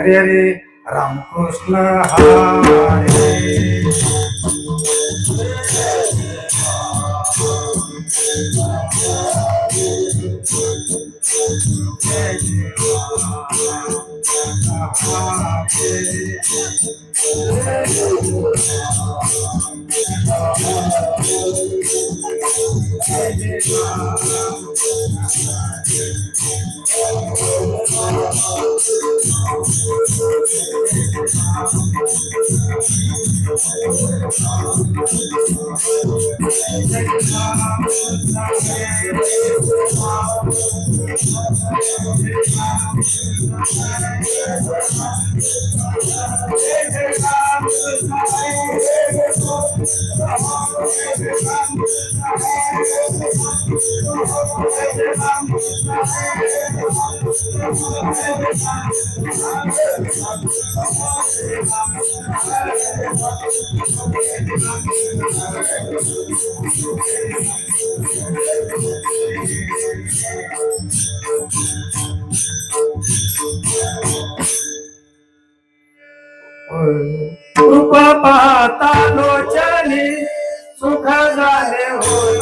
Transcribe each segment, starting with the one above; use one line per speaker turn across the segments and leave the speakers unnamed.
हरे हरे रामकृष्ण हरे रूप पाहता लोचनी सुख झाले होय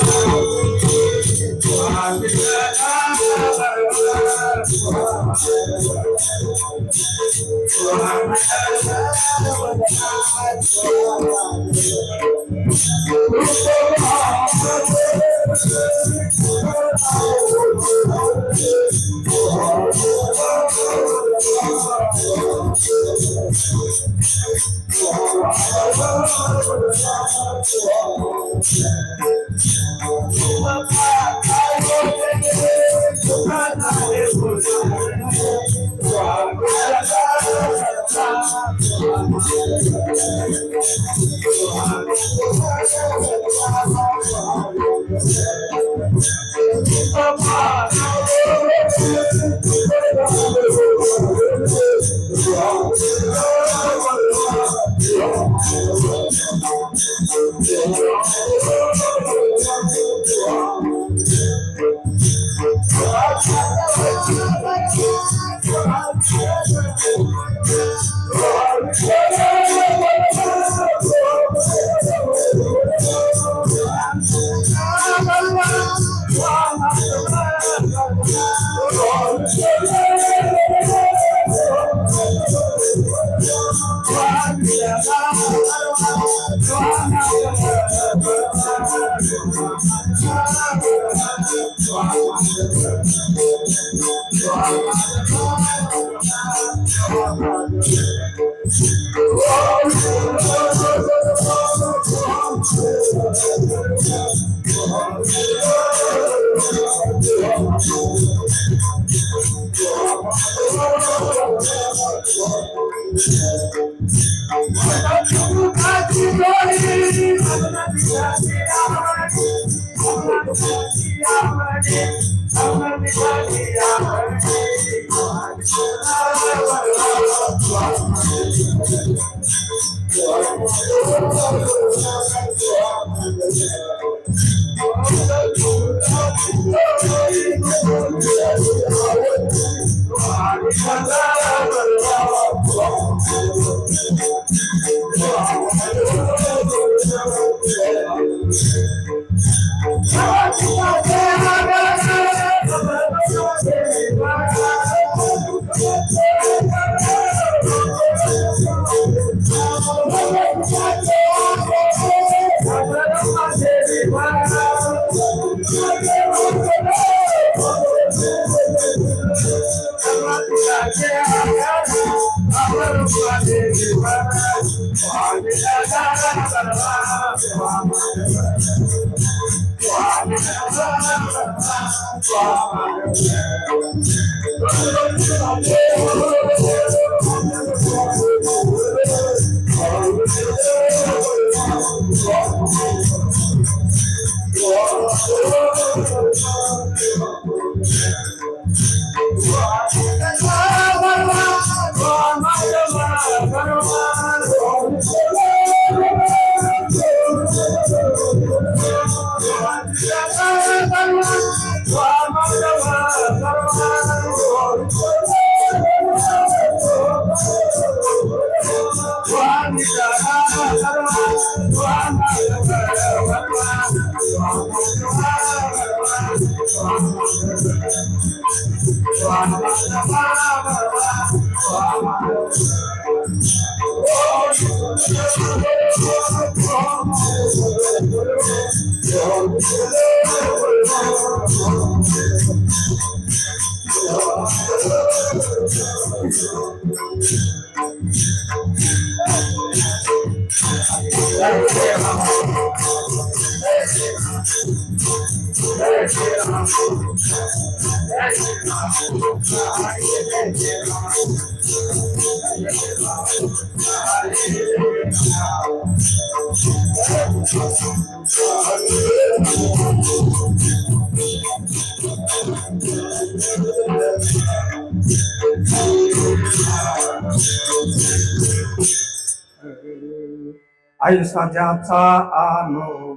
ऐसा ज्याचा अनुभव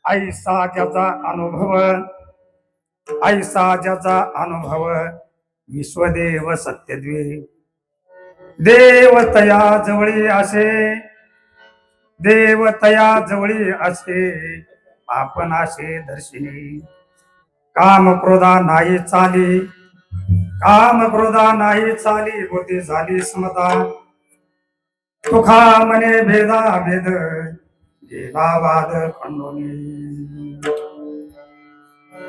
ऐसा ज्याचा अनुभव, ऐसा ज्याचा अनुभव, विश्वदेव सत्यद्वे, देव तया जवळी असे, देव तया जवळी असे, आपणाशे दर्शिनी, काम क्रोधा नाही चाली, काम क्रोधा नाही चाली होती झाली समता तुखा मने भेदा भेद गेला वाद खंडोनी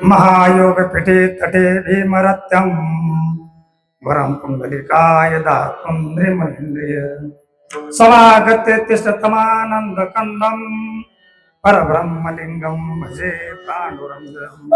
महायोग पिठे तटे भीमरत्यम वरम कुंडलिकाय दातुंद्रे महेंद्रिय समागत्य तिष्ठतमानंद कंदम परब्रह्मलिंगम भजे पांडुरंगम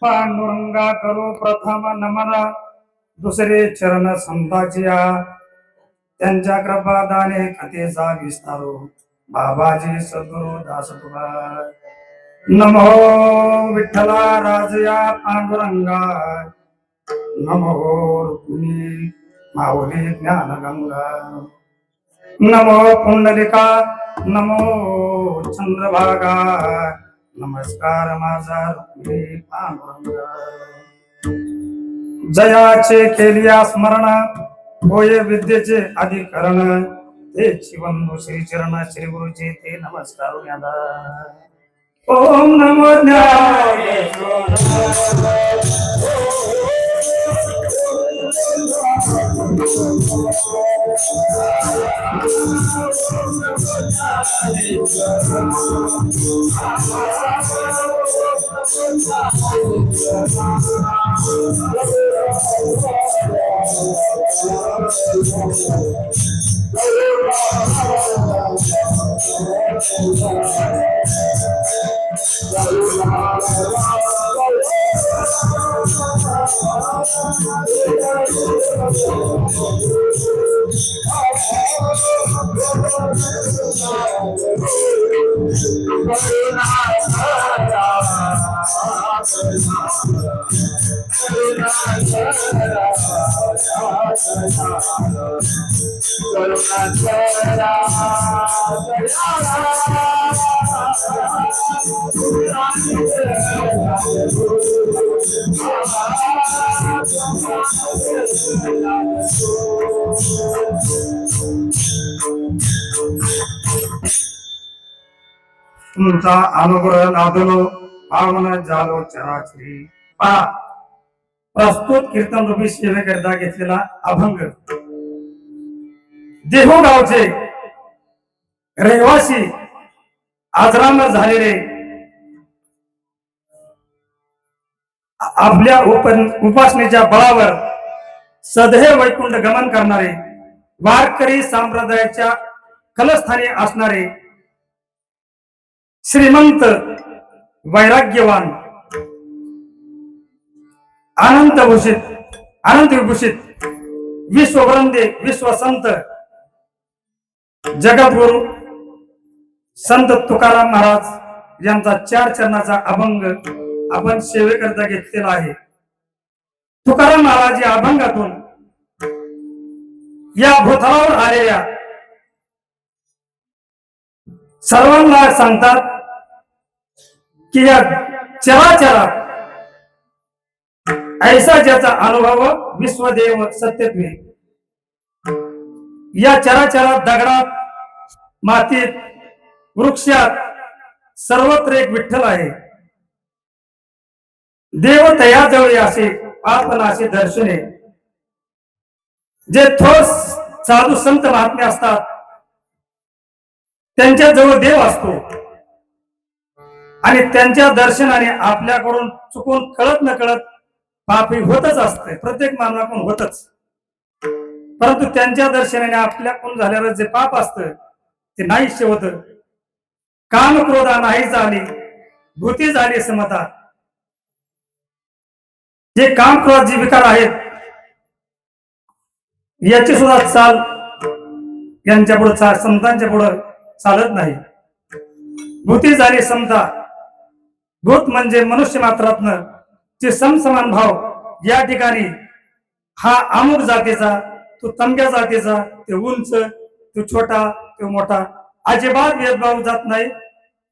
पांडुरंगा करू प्रथम नमन दुसरे चरण संताजिया त्यांच्या कृपादाने कथेचा विस्तारो बाबाजी सद्गुरु दास तुला नमो विठ्ठला राजया पांडुरंगा नमो रुक्मिणी माऊली ज्ञानगंगा नमो पुंडलिका नमो चंद्रभागा नमस्कार माझा रुक्मिणी पांडुरंगा जयाचे केलिया स्मरण होय विद्येचे अधिकरण ते जीवन श्री चरण श्री गुरुजी ते नमस्कार ज्ञादा ओम नमो तुमचा अनुग्रह लादलो पावन झालो चराचरी. पहा, प्रस्तुत कीर्तन रूपी सेवेकरिता घेतलेला अभंग देहू गावचे रहिवासी आजरामर झालेले आपल्या उपासनेच्या बळावर सदैव वैकुंठ गमन करणारे वारकरी संप्रदायाच्या कलस्थानी असणारे श्रीमंत वैराग्यवान अनंत विभूषित विश्ववृंदे विश्वसंत जगद्गुरु संत तुकाराम महाराज यांचा 4 चरणाचा अभंग आपण सेवेकरिता घेतलेला आहे. तुकाराम महाराज या अभंगातून या भूतलावर आलेल्या सर्वांना सांगतात की या चराचरात ऐसा ज्याचा अनुभव विश्वदेव सत्यत्वे. या चराचरात दगडात मातीत वृक्षात सर्वत्र एक विठ्ठल आहे. देव तयाजवळ असे आपणाचे दर्शने. जे थोर साधू संत महात्मे असतात त्यांच्या जवळ देव असतो आणि त्यांच्या दर्शनाने आपल्याकडून चुकून कळत न कळत पापी होतच असते. प्रत्येक मानवाकडून होतच. परंतु त्यांच्या दर्शनाने आपल्याकडून झालेलं जे पाप असतं ते नाहीसे होत. काम क्रोधा नाही झाली भूती झाली समता. जे काम क्रोध जे विकार आहेत याची सुद्धा चाल यांच्या पुढे संतांच्या पुढे चालत नाही. भूती झाली समता. भूत म्हणजे मनुष्य मात्रातनं जे समसमान भाव या ठिकाणी हा अमुक जातीचा तो तमक्या जातीचा ते उंच तो छोटा तो मोठा अजिबात भेदभाव जात नाही.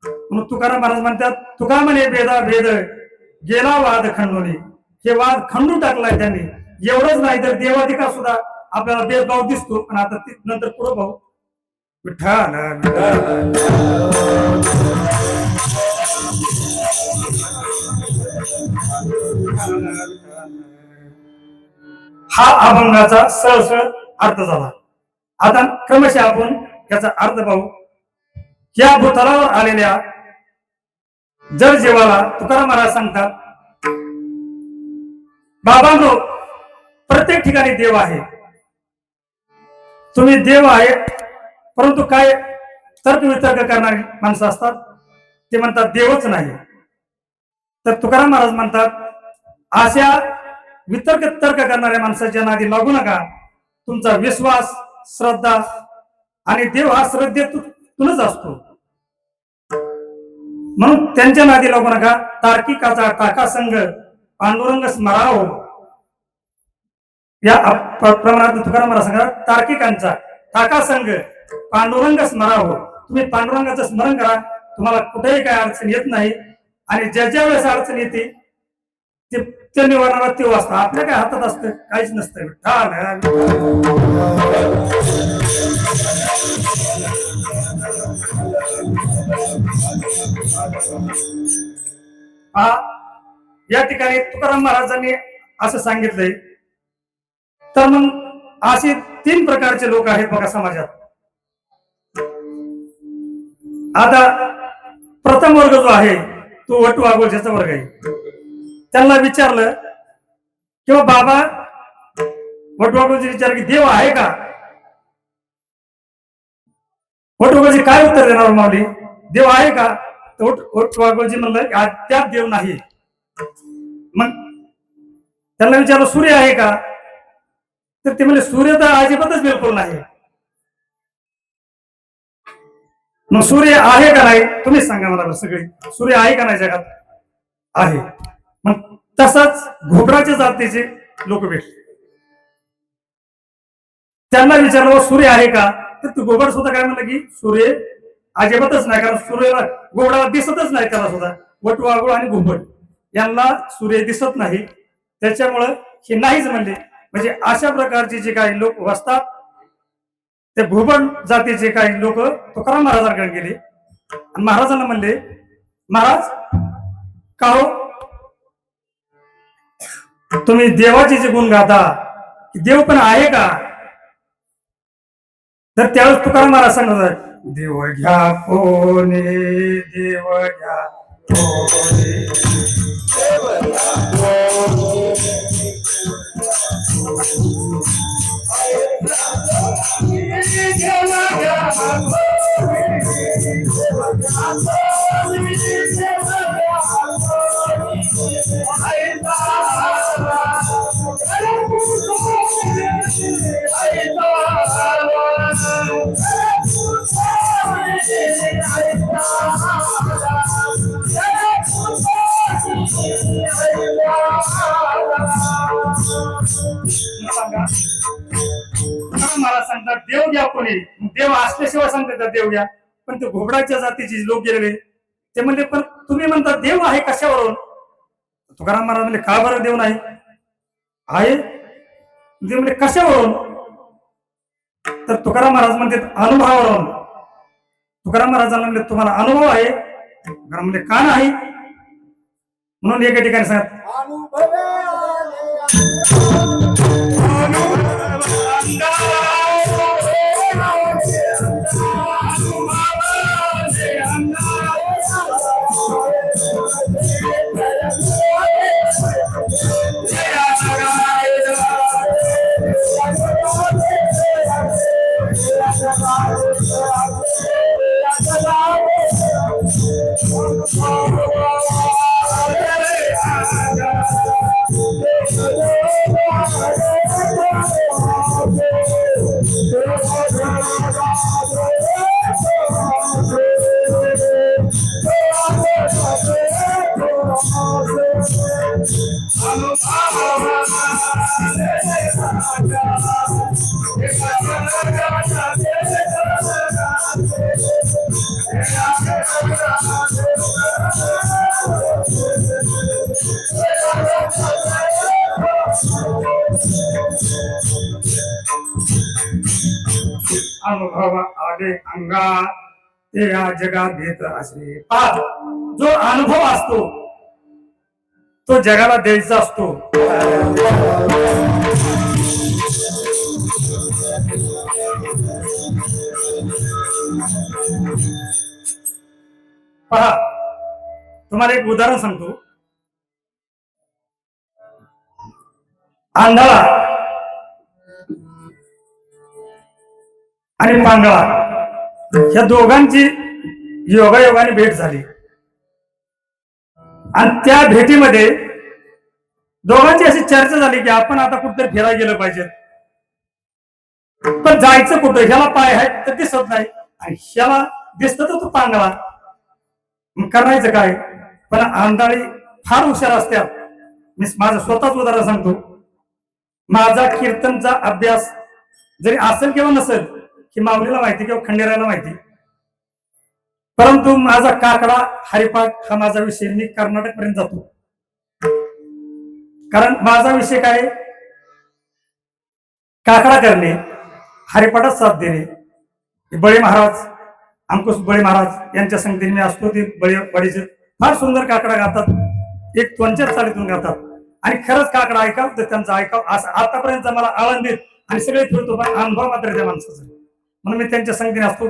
म्हणून तुकाराम महाराज म्हणतात तुका म्हणे भेदा भेद गेला वाद खंडोनी. हे वाद खंडून टाकलाय त्यांनी. एवढंच नाही तर देवाधिका सुद्धा आपल्याला भेदभाव दिसतो. पण आता नंतर पुढे भाऊ विठ्ठल हा अभंगाचा सरळ अर्थ झाला. आता क्रमशः आपण याचा अर्थ पाहू. या भूतलावर आलेल्या जर जीवाला तुकाराम महाराज सांगतात बाबांनो प्रत्येक ठिकाणी देव आहे. तुम्ही देव आहे परंतु काय तर्क वितर्क करणारी माणसं असतात ते म्हणतात देवच नाही. तर तुकाराम महाराज म्हणतात अशा वितर्क तर्क करणाऱ्या माणसाच्या नादी लागू नका. तुमचा विश्वास श्रद्धा आणि देव हा श्रद्धेतूनच असतो. म्हणून त्यांच्या नादी लागू नका. तार्किकाचा टाका संघ पांडुरंग स्मराव. या प्रमाणात तुकाराम महाराज सांगतात तार्किकांचा टाका संघ पांडुरंग स्मराव. तुम्ही पांडुरंगाचं स्मरण करा. तुम्हाला कुठेही काय अडचण येत नाही. आणि ज्या वेळेस अडचण येते ते निवारणाला ते वाचतं. आपल्या काय हातात असतं काहीच नसतं. या ठिकाणी तुकाराम महाराजांनी असं सांगितलंय. तर मग असे 3 प्रकारचे लोक आहेत बघा समाजात. आता प्रथम वर्ग जो आहे तो वटू आगोजाचा वर्ग आहे. त्यांना विचारलं किंवा बाबा वटू आगोजी विचार की देव आहे का. वटू आगोजी काय उत्तर देणार माऊली देव आहे का. वटू आगोजी म्हणलं त्यात देव नाही. मग त्यांना विचारलं सूर्य आहे का. तर ते म्हणजे सूर्य तर अजिबातच बिलकुल नाही. मग सूर्य आहे का नाही तुम्हीच सांगा मला सगळे. सूर्य आहे का नाही जगात आहे. मग तसाच घोबराच्या जातीचे लोक भेटले. त्यांना विचारलं सूर्य आहे का. तर तू घोबर सुद्धा काय म्हणलं की सूर्य अजिबातच नाही. कारण सूर्याला घोबराला दिसतच नाही. त्याला सुद्धा वटू आगोळ आणि घोबर यांना सूर्य दिसत नाही. त्याच्यामुळं हे नाहीच म्हणले. म्हणजे अशा प्रकारचे जे काही लोक वसतात ते भूबन जातीचे काही लोक तुकाराम महाराजांकडे गेले आणि महाराजांना म्हणले, महाराज का हो तुम्ही देवाचे जे गुण गाता, देव पण आहे का? तर त्यावेळेस तुकाराम महाराज सांगतात, देव घ्या कोणी, देव घ्या कोणी, देव घ्या कोणी, मला सांगतात देव घ्या कोणी, देव असल्याशिवाय सांगतात देव घ्या. पण ते घोबडाच्या जातीचे लोक गेलेले ते म्हणले, पण तुम्ही म्हणता देव आहे कशावरून? तुकाराम महाराज म्हणले, का बरं देव नाही आहे? ते म्हणले कशावरून? तर तुकाराम महाराज म्हणते अनुभवावरून. तुकाराम महाराजांना म्हणले, तुम्हाला अनुभव आहे? तुकाराम म्हणले, का नाही? म्हणून एका ठिकाणी सांगत, अनुभव आले अंगा ते या जगात घेत असे. जो अनुभव असतो तो जगाला द्यायचा असतो. पहा, तुम्हाला एक उदाहरण सांगतो. आंधळा आणि पांगळा या दोघांची योगायोगाने भेट झाली आणि त्या भेटीमध्ये दोघांची अशी चर्चा झाली की आपण आता कुठेतरी फिरायला गेलं पाहिजे. पण जायचं कुठं? ह्याला पाय आहेत तर दिसत नाही आणि ह्याला दिसत तर तो पांगळा. करायचं काय? पण आंधळी फार हुशार असतात. मी माझं स्वतःच उदाहरण सांगतो. माझा कीर्तनचा अभ्यास जरी असेल किंवा नसेल की माऊलीला माहिती किंवा खंडेराला माहिती, परंतु माझा काकडा हरिपाठ हा माझा विषय. मी कर्नाटक पर्यंत जातो कारण माझा विषय काय? काकडा करणे, हरिपाठात साथ देणे. बळे महाराज, अंकुश बळे महाराज यांच्या संगतीने मी असतो. ते बळीचे फार सुंदर काकडा गातात, एक त्वंच्या चालीतून गातात आणि खरंच काकडा ऐकावं तर त्यांचा ऐकावं असं आतापर्यंत मला आनंदित आणि सगळे फिरतो. पण अनुभव मात्र त्या माणसाचा, म्हणून मी त्यांच्या संगतीने असतो.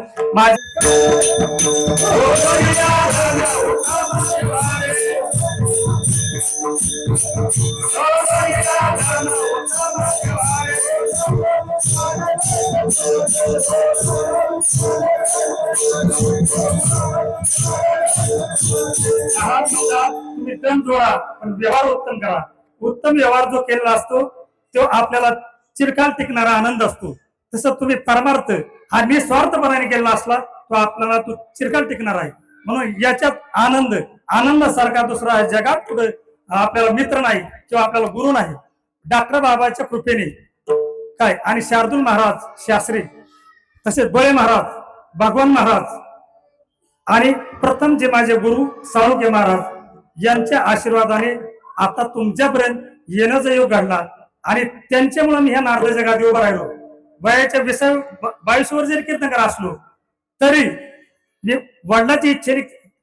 तुम्ही दम जोडा पण व्यवहार उत्तम करा. उत्तम व्यवहार जो केलेला असतो तो आपल्याला चिरकाल टिकणारा आनंद असतो. तसं तुम्ही परमार्थ हा निस्वार्थपणाने केलेला असला तो आपल्याला तो चिरकाल टिकणार आहे. म्हणून याच्यात आनंदासारखा दुसरा जगात कुठे आपल्याला मित्र नाही किंवा आपल्याला गुरु नाही. डॉक्टर बाबाच्या कृपेने काय आणि शार्दूल महाराज शास्त्री, तसेच बळे महाराज, भगवान महाराज आणि प्रथम जे माझे गुरु साळुंखे महाराज यांच्या आशीर्वादाने आता तुमच्यापर्यंत येण्याचा योग घडला आणि त्यांच्यामुळे मी ह्या नारद जगात उभा राहिलो. वयाच्या 22 वर जरी कीर्तनकार असलो तरी म्हणजे वडिलाची इच्छेने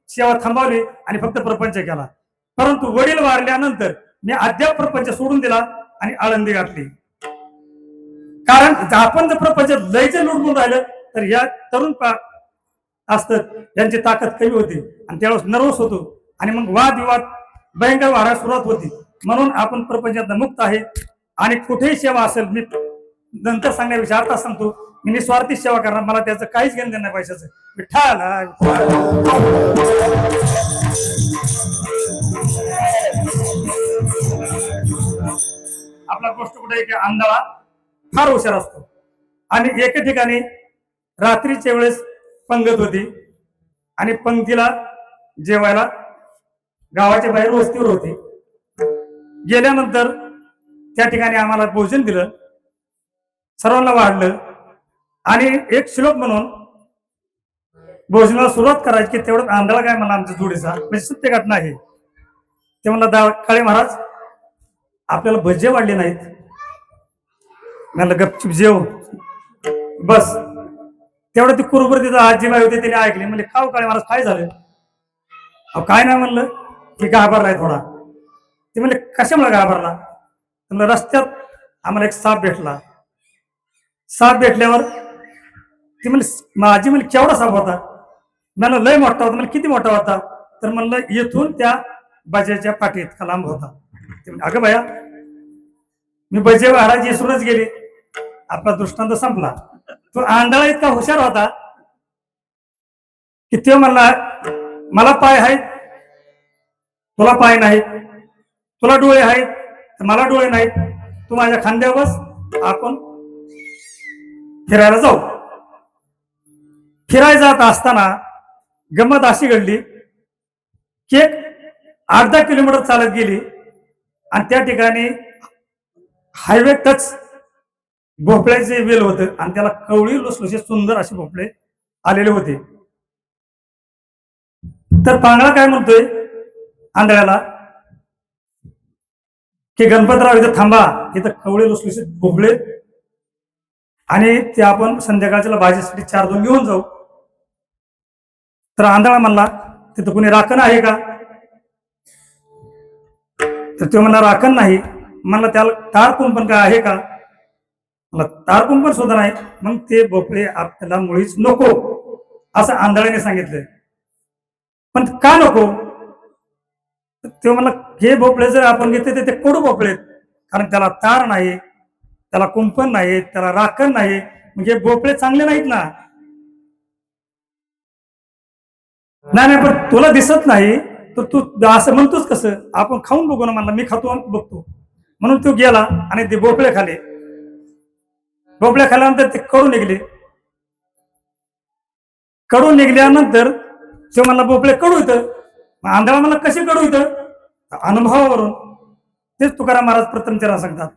सेवा थांबवली आणि फक्त प्रपंच केला. परंतु वडील वारल्यानंतर मी अद्याप प्रपंच सोडून दिला आणि आळंदी घातली. कारण आपण जर प्रपंच लयचं लुडबुड राहिलं तर या तरुण असतात यांची ताकद कमी होती आणि त्यावेळेस नर्वस होतो आणि मग वादविवाद भयंकर वाढायला सुरुवात होती. म्हणून आपण प्रपंचात मुक्त आहे आणि कुठेही सेवा असेल, मी नंतर सांगण्यापेक्षा आता सांगतो, मी निस्वार्थी सेवा करणार, मला त्याचं काहीच घेणं देणं नाही पैशाचं. विठ्ठल आपला गोष्ट कुठे की आंधळा फार हुशार असतो आणि एके ठिकाणी रात्रीच्या वेळेस पंगत होती आणि पंक्तीला जेवायला गावाच्या बाहेर वस्तीवर होती. गेल्यानंतर त्या ठिकाणी आम्हाला भोजन दिलं, सर्वांना वाढलं आणि एक श्लोक म्हणून भोजनाला सुरुवात करायची की तेवढं आंधळा काय म्हणा आमच्या जोडीचा, म्हणजे सत्य घटना आहे. ते म्हणला काळे महाराज आपल्याला भजे वाढले नाहीत. म्हणलं गपचूप जेव बस. तेवढं ती कुरबुर तिथं आजीबाई होते त्याने ऐकले, म्हणजे खाऊ काळे महाराज काय झालं? अहो काय नाही म्हणलं, की घाबरलाय थोडा. ते म्हणले कशामुळे घाबरला? म्हणलं रस्त्यात आम्हाला एक साप भेटला. साप भेटल्यावर ती म्हणली माझी म्हणजे केवढा साप होता? म्हणलं लय मोठा होता. म्हणजे किती मोठा होता? तर म्हणलं येथून त्या बजाच्या पाठीत का लांब होता. ते म्हणजे अगं बाया मी बजे वाढायची विसरूनच गेले. आपला दृष्टांत संपला. तो आंधळा इतका हुशार होता की तो म्हणला मला पाय आहेत तुला पाय नाहीत, तुला डोळे आहेत तर मला डोळे नाहीत, तू माझ्या खांद्यावर बस, आपण फिरायला जाऊ. फिरायला जात असताना गंमत अशी घडली की एक 8-10 किलोमीटर चालत गेली आणि त्या ठिकाणी हायवे टच भोपळ्याचे वेल होते आणि त्याला कवळी लुसलुसे सुंदर असे भोपळे आलेले होते. तर पांगळा काय म्हणतोय आंधळ्याला की गणपतराव इथं थांबा, इथं कवळे लुसलुसे भोपळे आणि ते आपण संध्याकाळच्या भाजीसाठी 4-2 घेऊन जाऊ. तर आंधळा म्हणला तिथं कुणी राखण आहे का? तर तो म्हणला राखण नाही. म्हणला त्याला तार कुंपण काय आहे का? मला तार कुंपण सुद्धा नाही. मग ते भोपळे आपल्याला मुळीच नको असं आंधळ्याने सांगितलं. पण का नको? तो म्हणला हे भोपळे जर आपण घेतले तर ते कडू भोपळे, कारण त्याला तार नाही, त्याला कुंपण नाही, त्याला राखण नाही, म्हणजे भोपळे चांगले नाहीत ना. नाही पण तुला दिसत नाही तर तू असं म्हणतोस कसं? आपण खाऊन बघू ना. म्हणला मी खातो बघतो. म्हणून तो गेला आणि ते भोपळे खाले. भोपळे खाल्यानंतर ते कडू निघले. कडू निघल्यानंतर तो म्हणला भोपळे कडू येतं. आंधळा मला कसे कडू येतं? अनुभवावरून. तेच तुकाराम महाराज प्रथम चरण सांगतात.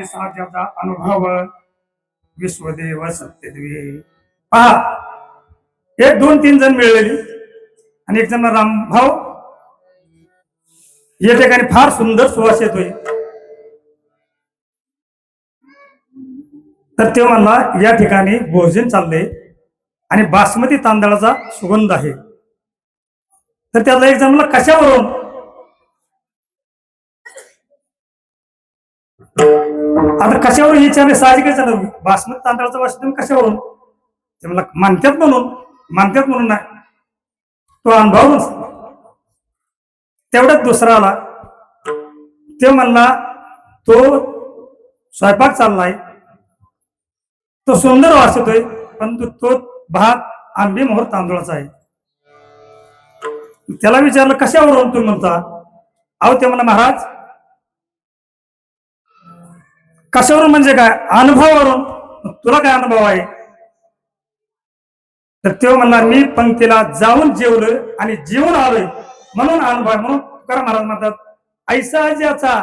साध्याचा अनुभव विश्वदेव सत्यदेवी. पहा, एक दोन तीन जण मिळलेली आणि एक जण रामभाव या ठिकाणी फार सुंदर सुवास येतोय. तर ते म्हणला या ठिकाणी भोजन चाललंय आणि बासमती तांदळाचा सुगंध आहे. तर त्यातला एक जण म्हणला कशावरून. आता कशावरून विचारले साहजिकच आहे ना, बासमती तांदळाचा वास तुम्ही कशावरून. ते म्हणला मानतात म्हणून नाही, तो अनुभव. तेवढ्यात दुसरा आला, ते म्हणला तो स्वयंपाक चाललाय, तो सुंदर वास येतोय, परंतु तो भात आंबी मोहर तांदूळाचा आहे. त्याला विचारलं कशावरून तुम्ही म्हणता. अहो ते म्हणला महाराज कशावरून म्हणजे काय, अनुभवावरून. तुला काय अनुभव आहे. तर तो म्हणला मी पंक्तीला जाऊन जेवलोय आणि जेवून आलोय म्हणून अनुभव. म्हणून तुकाराम महाराज म्हणतात ऐसा ज्याचा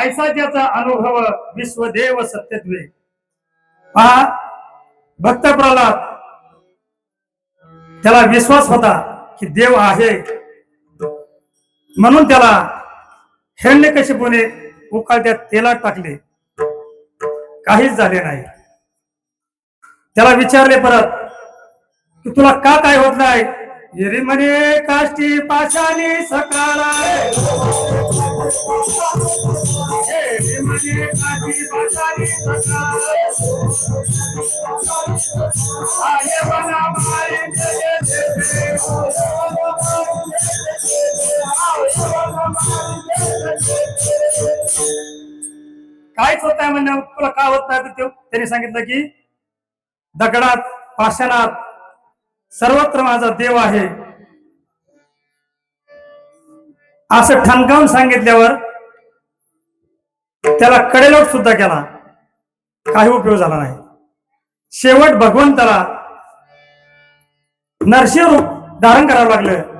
ऐसा ज्याचा अनुभव विश्वदेव सत्यत्वे. पहा, भक्त प्रल्हाद त्याला विश्वास होता की देव आहे, म्हणून त्याला हिरण्यकशिपूने उकळत्या तेलात टाकले, काहीच झाले नाही. त्याला विचारले परत की तुला का काय होत नाही. हिरी म्हणे काष्टी पाशाने सकाळा काहीच होत नाही म्हणजे तुला का होत नाही. तर त्याने सांगितलं की दगडात पाषाणात सर्वत्र माझा देव आहे असं ठणकावून सांगितल्यावर त्याला कडेलोट सुद्धा केला, काही उपयोग झाला नाही. शेवट भगवंताला नरसिंह रूप धारण करावं लागलं.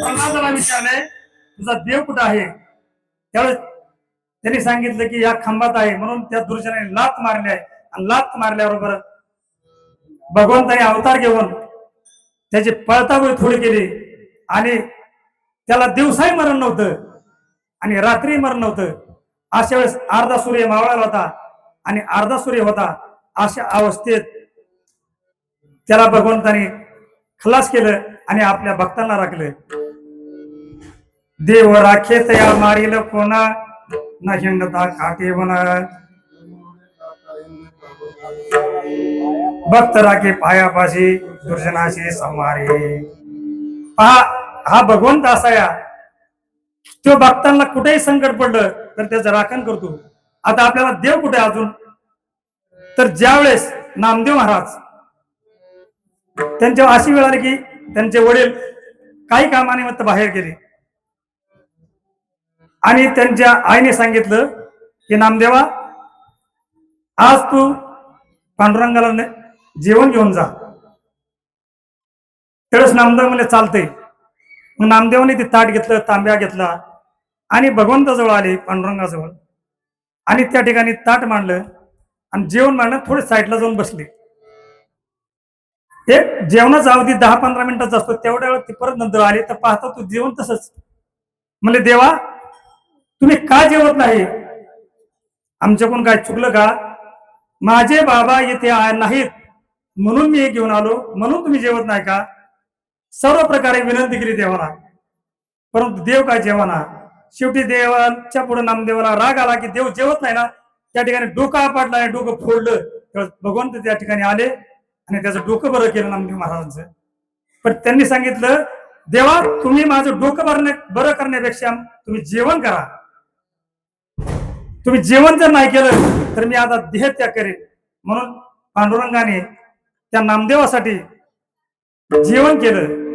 प्रल्हादाला विचारले तुझा देव कुठं आहे. त्यावेळेस त्यांनी सांगितलं की या खांबात आहे. म्हणून त्या दुर्जनाने लात मारली आहे आणि लात मारल्याबरोबर भगवंताने अवतार घेऊन त्याची पळतागोळी थोडी केली आणि त्याला दिवसाही मरण नव्हतं आणि रात्री मरण नव्हतं. अशा वेळेस अर्धा सूर्य मावळाला होता आणि अर्धा सूर्य होता. अशा अवस्थेत त्याला भगवंताने खलास केलं आणि आपल्या भक्तांना राखलं. देव राखे तया मारील कोणा न हिंडता काटे म्हणा, भक्त राखे पायापाशी दुर्जनाशी संवारे. पहा, हा भगवंत असा या तो भक्तांना कुठेही संकट पडलं तर त्याचं राखण करतो. आता आपल्याला देव कुठे अजून, तर ज्यावेळेस नामदेव महाराज त्यांच्या अशी वेळ आली की त्यांचे वडील काही कामानिमित्त बाहेर गेले आणि त्यांच्या आईने सांगितलं की नामदेवा, आज तू पांडुरंगाला जेवण घेऊन जा. त्यावेळेस नामदेव म्हणले चालतंय. मग नामदेवाने ते ताट घेतलं, तांब्या घेतला आणि भगवंताजवळ आले, पांडुरंगाजवळ, आणि त्या ठिकाणी ताट मांडलं आणि जेवण मांडलं. थोडे साईडला जाऊन बसले. एक जेवणाचा अवधी 10-15 मिनिटाचा असतो. तेवढ्या वेळ ते परत नंतर आले तर पाहता तू जेवण तसंच. म्हणले देवा, तुम्ही का जेवत नाही? आमच्याकडून काय चुकलं का? माझे बाबा येथे नाहीत म्हणून मी हे घेऊन आलो, म्हणून तुम्ही जेवत नाही का? सर्व प्रकारे विनंती केली देवाला, परंतु देव काय जेवणा. शेवटी देवाच्या पुढे नामदेवाला राग आला की देव जेवत नाही ना. त्या ठिकाणी डोकं आपटलं आणि डोकं फोडलं. भगवंत त्या ठिकाणी आले आणि त्याचं डोकं बरं केलं नामदेव महाराजांचं. पण त्यांनी सांगितलं, देवा, तुम्ही माझं डोकं बरं करण्यापेक्षा तुम्ही जेवण करा. तुम्ही जेवण जर नाही केलं तर मी आता देह त्याग करेन. म्हणून पांडुरंगाने त्या नामदेवासाठी जेवण केलं.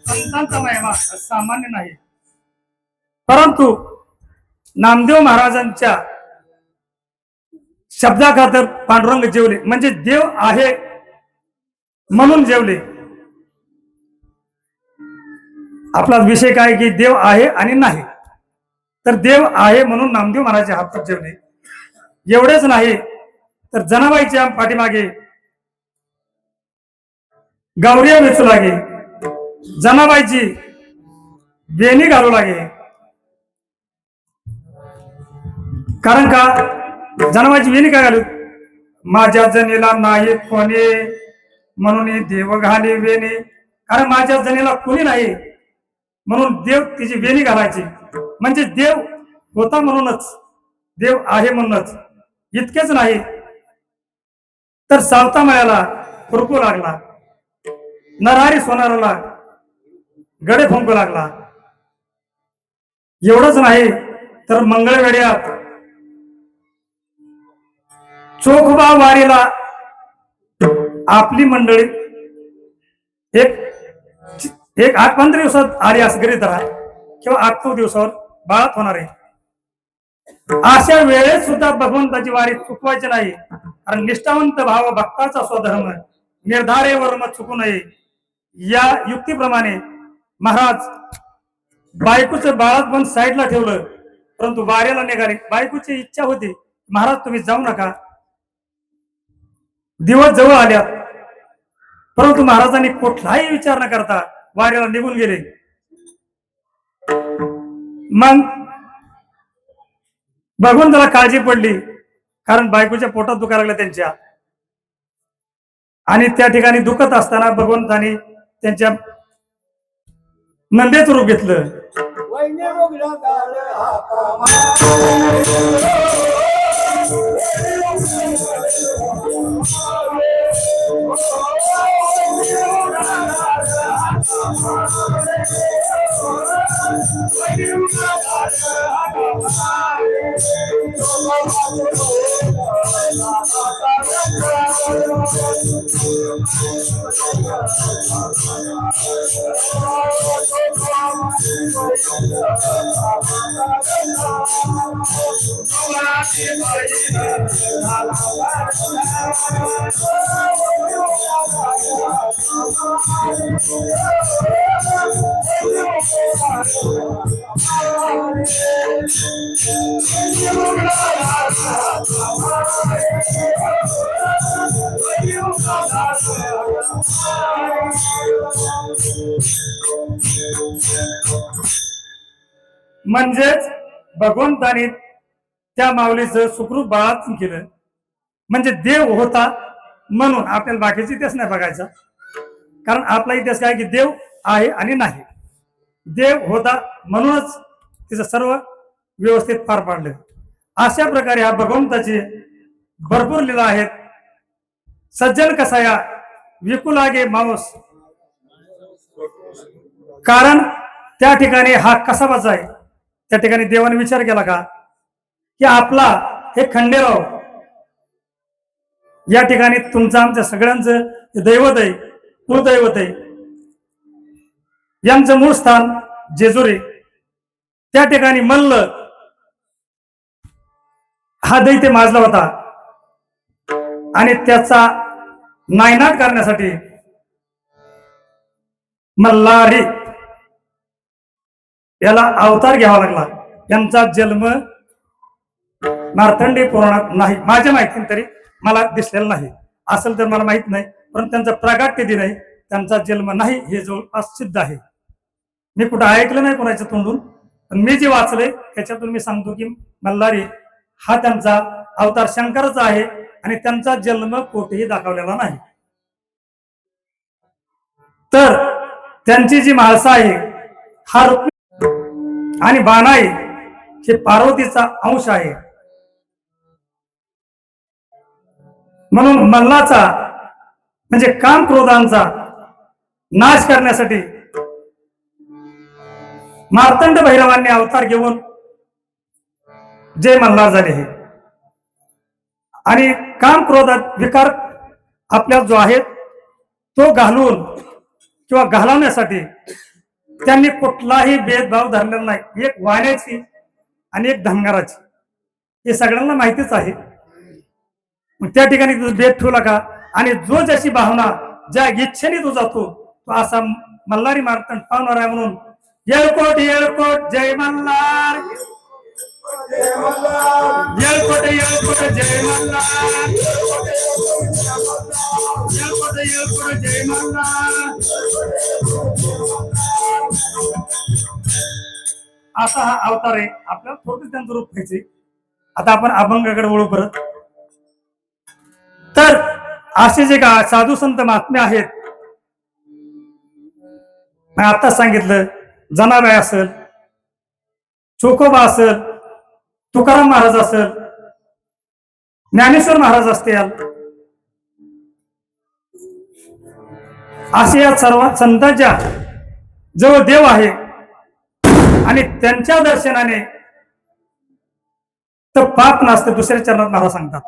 संतांचा महिमा सामान्य नाही. परंतु नामदेव महाराजांच्या शब्दाखातर पांडुरंग जेवले, म्हणजे देव आहे म्हणून जेवले. आपला विषय काय की देव आहे आणि नाही, तर देव आहे म्हणून नामदेव महाराज हातात जेवले. एवढेच नाही तर जनाबाईच्या पाठीमागे गौऱ्या वेचू लागे, जनाबाईची वेणी घालू लागे. कारण का जनाबाईची वेणी काय घालू? माझ्या जनीला नाही कोणी म्हणून देव घाले वेणी. कारण माझ्या जनीला कोणी नाही म्हणून देव तिची वेणी घालायची. म्हणजे देव होता म्हणूनच, देव आहे म्हणूनच. इतकेच नाही तर सावता मळ्याला खुरकू लागला, नरहरी सोनाराला गडे फुंकू लागला. एवढंच नाही तर मंगळवेड्यात चोखोबा वारीला आपली मंडळी एक 8-15 दिवसात आली असं गरीत राहा किंवा 8 दिवसावर बाळात होणार आहे. अशा वेळेत सुद्धा भगवंताची वारी चुकवायची नाही. कारण निष्ठावंत भाव भक्ताचा स्वधर्म निर्धारे वर्म चुकू नये या युक्तीप्रमाणे महाराज बायकोचं बाळात पण साईडला ठेवलं, परंतु वाऱ्याला निघाले. बायकोची इच्छा होती, महाराज तुम्ही जाऊ नका, दिवस जवळ आल्यात, परंतु महाराजांनी कुठलाही विचार न करता वाऱ्याला निघून गेले. मग भगवंताला काळजी पडली, कारण बायकोच्या पोटात दुखायला लागलं त्यांच्या, आणि त्या ठिकाणी दुखत असताना भगवंतानी त्यांच्या नंदेचं रूप घेतलं. म्हणजेच भगवंताने त्या माऊलीचं सुखरूप बाळात केलं. म्हणजे देव होता म्हणून आपल्याला बाकीचा इतिहास नाही बघायचा, कारण आपला इतिहास काय की देव आहे आणि नाही. देव होता म्हणूनच तिचं सर्व व्यवस्थित पार पाडलं. अशा प्रकारे हा भगवंताची भरपूर लीला आहेत. सज्जन कसाया विकुलागे मावस, कारण त्या ठिकाणी हा कसाबाचा आहे. त्या ठिकाणी देवाने विचार केला का की आपला हे खंडेराव या ठिकाणी तुमचं आमच्या सगळ्यांचं दैवत आहे, कुलदैवत आहे. यांचं मूळ स्थान जेजुरी, त्या ठिकाणी मल्ल हा दैत्य माजला होता आणि त्याचा नायनाट करण्यासाठी मल्हारी याला अवतार घ्यावा लागला. यांचा जन्म मार्तंडी पुराणात नाही, माझ्या माहितीने तरी मला दिसलेला नाही, असेल तर मला माहित नाही, पण त्यांचा प्रागट्य दिन आहे, त्यांचा जन्म नाही हे जवळपास सिद्ध आहे. मी कुठं ऐकलं नाही कोणाच्या तोंडून, पण मी जे वाचलंय त्याच्यातून मी सांगतो की मल्हारी हा त्यांचा अवतार शंकराचा आहे आणि त्यांचा जन्म कोठेही दाखवलेला नाही. तर त्यांची जी म्हाळसा आहे हा रुक्मिणी आणि बाणाई हे पार्वतीचा अंश आहे. म्हणून मल्लाचा म्हणजे काम क्रोधांचा नाश करण्यासाठी मार्तंड भैरवांनी अवतार घेऊन जय मल्हार झाले हे. आणि काम क्रोधात विकार आपल्या जो आहे तो घालून किंवा घालवण्यासाठी त्यांनी कुठलाही भेदभाव धरलेला नाही. एक वाण्याची आणि एक धनगराची हे सगळ्यांना माहितीच आहे. मग त्या ठिकाणी भेद ठेवला का आणि जो जशी भावना ज्या इच्छेने तो जातो तो असा मल्हारी मार्तंड पावणार आहे. म्हणून येळकोट येळकोट जय मल्हार, येळकोट येळकोट जय मल्हार, येळकोट येळकोट जय मल्हार असा हा अवतार आहे. आपल्याला थोडं त्यांचं रूप घ्यायचे. आता आपण अभंगाकडे वळू परत. तर असे जे का साधू संत महात्मे आहेत, आता सांगितलं जनाबाई असेल, चोखोबा असेल, तुकाराम महाराज असेल, ज्ञानेश्वर महाराज असतील, असे या सर्व संतांच्या जवळ देव आहे आणि त्यांच्या दर्शनाने तर पाप नसते. दुसऱ्या चरणात महाराज सांगतात,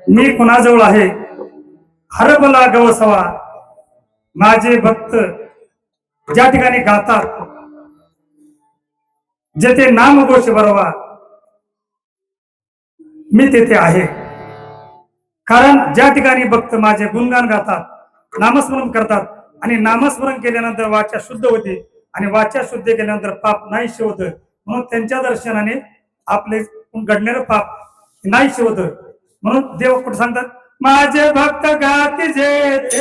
मी कुणाजवळ आहे हरबला गवसवा, माझे भक्त ज्या ठिकाणी गातात जेथे नामघोष बरोवा, मी तेथे आहे. कारण ज्या ठिकाणी भक्त माझे गुणगान गातात, नामस्मरण करतात आणि नामस्मरण केल्यानंतर वाचा शुद्ध होते आणि वाचा शुद्ध केल्यानंतर पाप नाहीसे होत. म्हणून त्यांच्या दर्शनाने आपले घडणारे पाप नाहीसे होत. म्हणून देव कुठे सांगतात, माझे भक्त गाती जेथे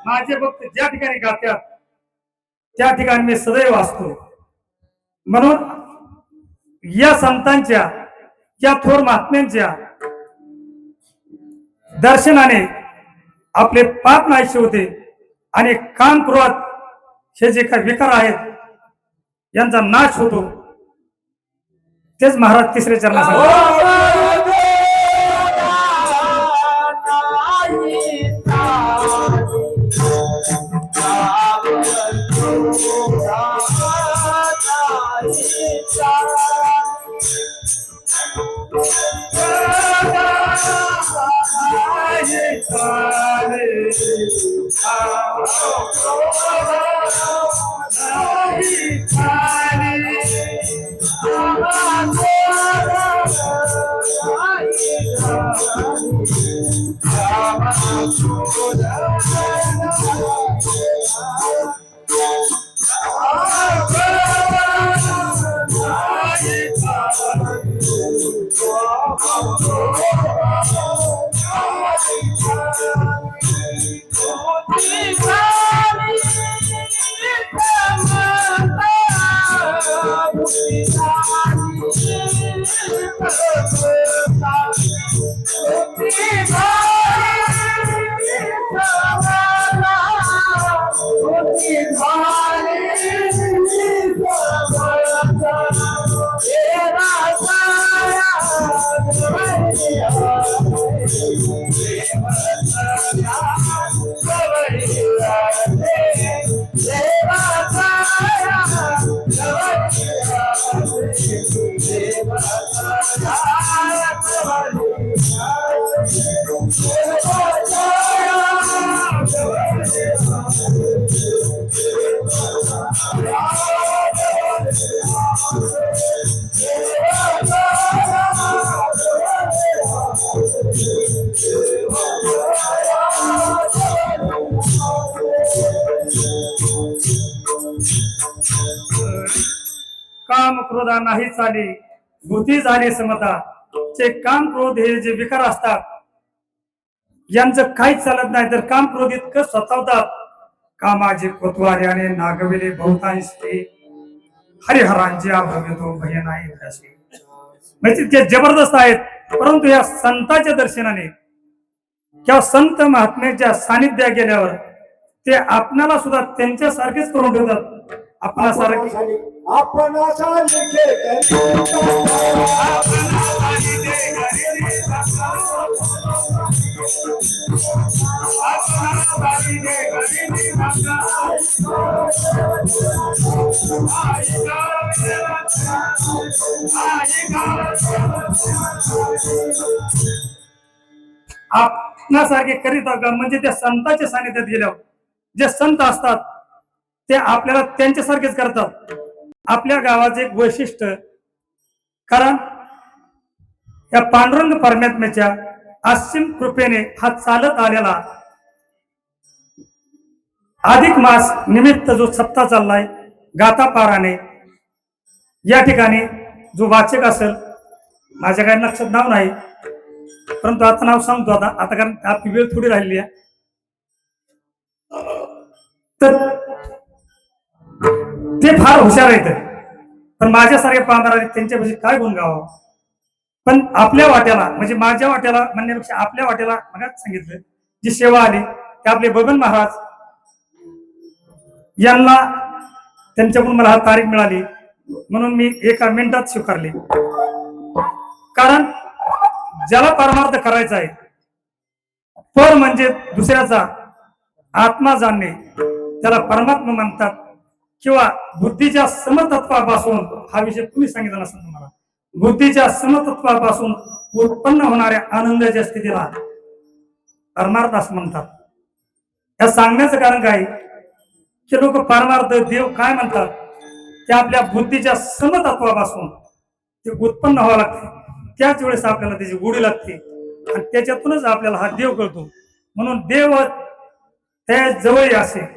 माझे भक्त ज्या ठिकाणी गातात त्या ठिकाणी मी सदैव असतो. म्हणून या संतांच्या, या थोर महात्म्यांच्या दर्शनाने आपले पाप नाहीसे होते आणि काम क्रोध हे जे काही विकार आहेत यांचा नाश होतो. तेच महाराज तिसरे चरणात सांगतात, काम क्रोधा नाही चाली, बुद्धी झाली समता. जे काम क्रोध हे जे विकार असतात यांचं काहीच चालत नाही. तर काम क्रोध इतकं स्वतःवतात कामाचे कोतवाऱ्याने नागविले बहुतांश ते हरिहरांचे अभवितो भय नाही असे. म्हणजे ते जबरदस्त आहेत. परंतु या संतांच्या दर्शनाने किंवा संत महात्म्याच्या सानिध्यात गेल्यावर ते आपणाला सुद्धा त्यांच्यासारखेच करून ठेवतात. आपणासारखे आपणासारखे करीत म्हणजे त्या संतांच्या सानिध्यात गेल्यावर जे संत असतात ते आपल्याला त्यांच्यासारखेच करतात. आपल्या गावाचे एक वैशिष्ट्य, कारण या पांडुरंग परमात्म्याच्या असीम कृपेने हा चालत आलेला अधिक मास निमित्त जो सप्ताह चाललाय गातापाराने, या ठिकाणी जो वाचक असेल, माझ्या काही लक्षात नाव नाही, परंतु आता नाव सांगतो आता कारण आपली वेळ थोडी राहिली आहे. तर ते फार हुशार आहेत. पण माझ्यासारखे पाहणारे त्यांच्यापाशी काय गुण गावा. पण आपल्या वाट्याला म्हणजे माझ्या वाट्याला म्हणण्यापेक्षा आपल्या वाट्याला मगाच सांगितलं जी सेवा आली ते आपले बबन महाराज यांना त्यांच्याकडून मला हा तारीख मिळाली म्हणून मी एका मिनिटात स्वीकारली. कारण ज्याला परमार्थ करायचा आहे, पर म्हणजे दुसऱ्याचा आत्मा जाणणे, त्याला परमात्मा म्हणतात. किंवा बुद्धीच्या समतत्वापासून, हा विषय तुम्ही सांगितला नसेल तुम्हाला, बुद्धीच्या समतत्वापासून उत्पन्न होणाऱ्या आनंदाच्या स्थितीला परमार्थ असं म्हणतात. या सांगण्याचं कारण काय की लोक परमार्थ देव काय म्हणतात ते आपल्या बुद्धीच्या समतत्वापासून ते उत्पन्न व्हावं लागते. त्याच वेळेस आपल्याला त्याची गोडी लागते आणि त्याच्यातूनच आपल्याला हा देव कळतो. म्हणून देव त्या जवळ असे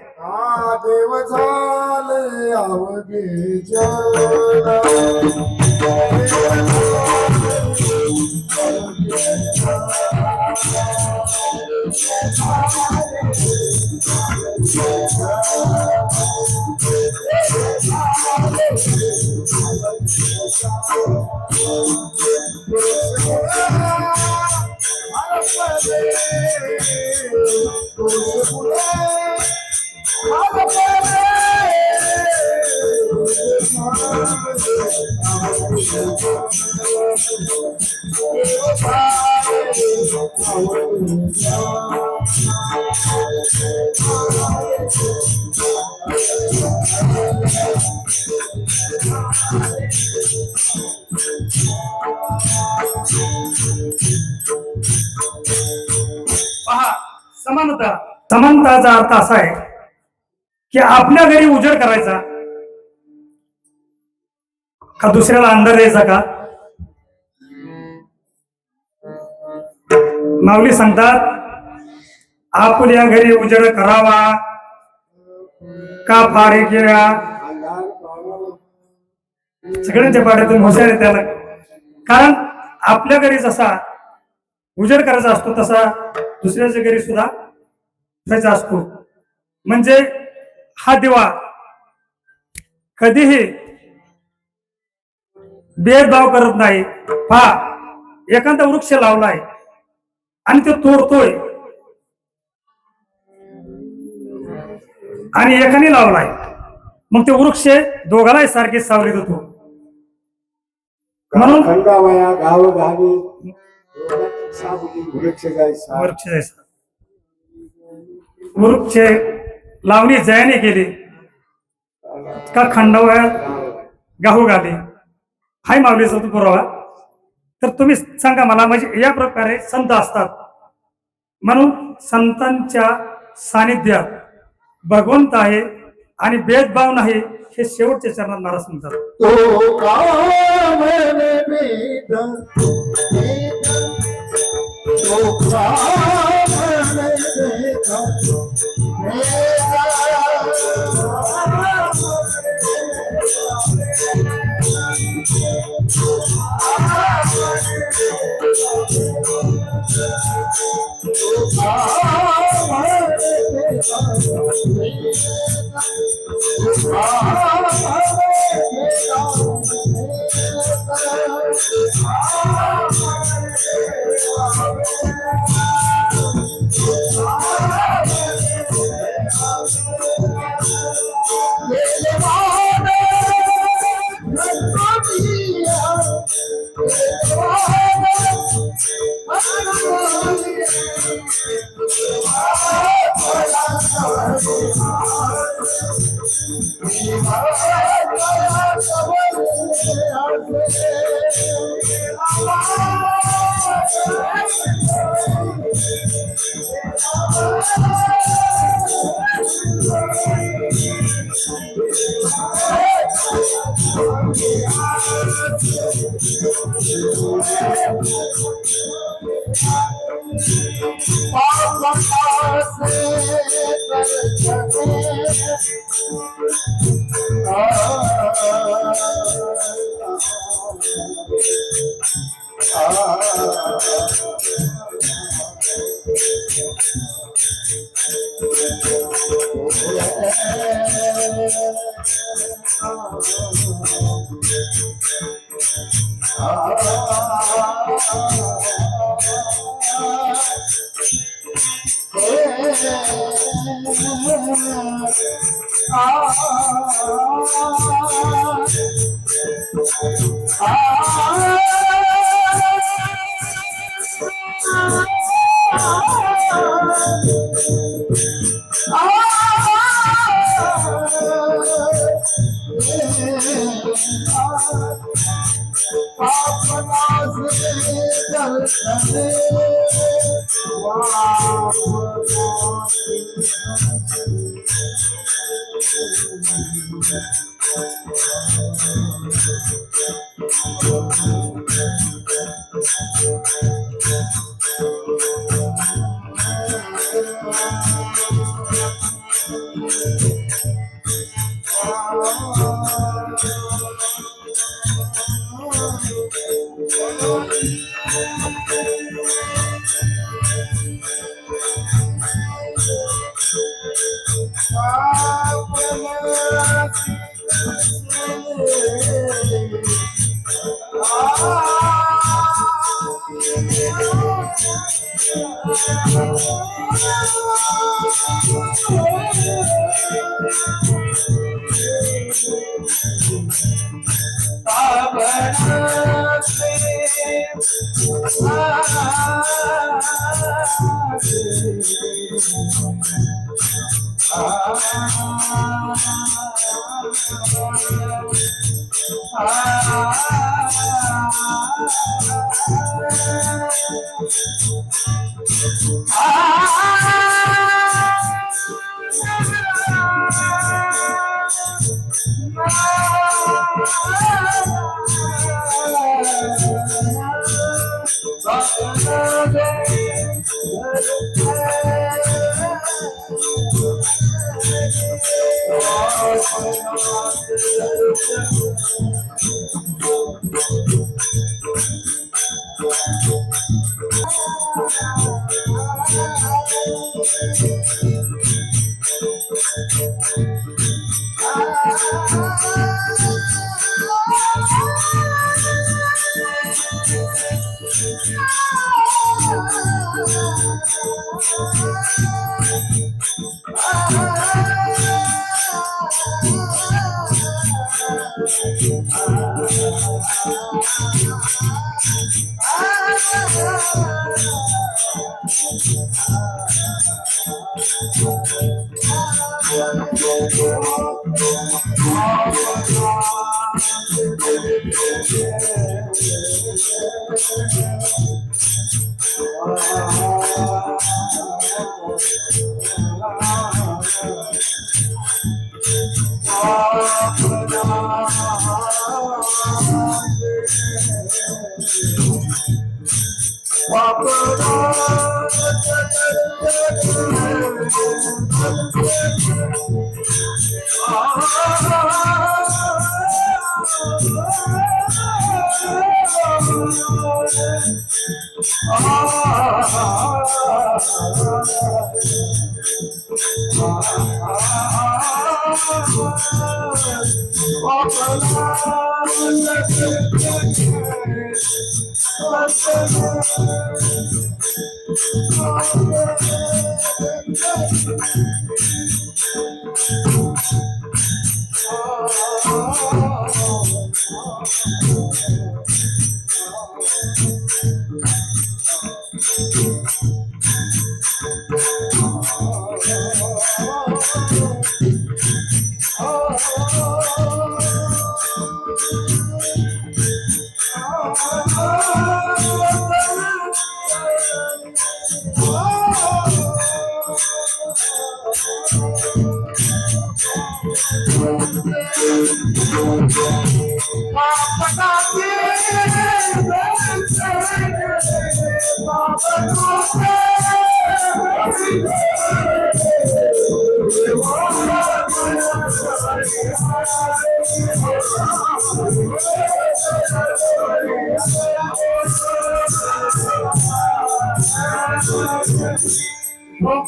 देव झाले अवघे
पहा, समानता. समानताचा अर्थ असा आहे की आपल्या घरी उजेड करायचा का दुसऱ्याला अंधार द्यायचा का. माऊली सांगतात आपल्या घरी उजेड करावा का फारे केला. सगळ्यांच्या पाड्यातून हुशार आहे त्याला. कारण आपल्या घरी जसा उजेड करायचा असतो तसा दुसऱ्याच्या घरी सुद्धा करायचा असतो. म्हणजे हा दिवा कधीही भेदभाव करत नाही. पहा, एखादा वृक्ष लावलाय आणि तो तोडतोय आणि एकाने लावलाय, मग ते वृक्ष दोघांनाही सारखे सावलीत होतो. म्हणून
गावगावी वृक्ष जायचा
वृक्ष जैसा वृक्ष लावणी जयाने केली का खंडवयात गाहू घाली हाय माऊलीचा तो पुरावा. तर तुम्ही सांगा मला, म्हणजे या प्रकारे संत असतात म्हणून संतांच्या सानिध्यात भगवंत आहे आणि भेदभाव नाही हे शेवटच्या चरणात महाराज म्हणतात.
तो काम वेद तो काम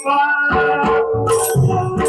Bye.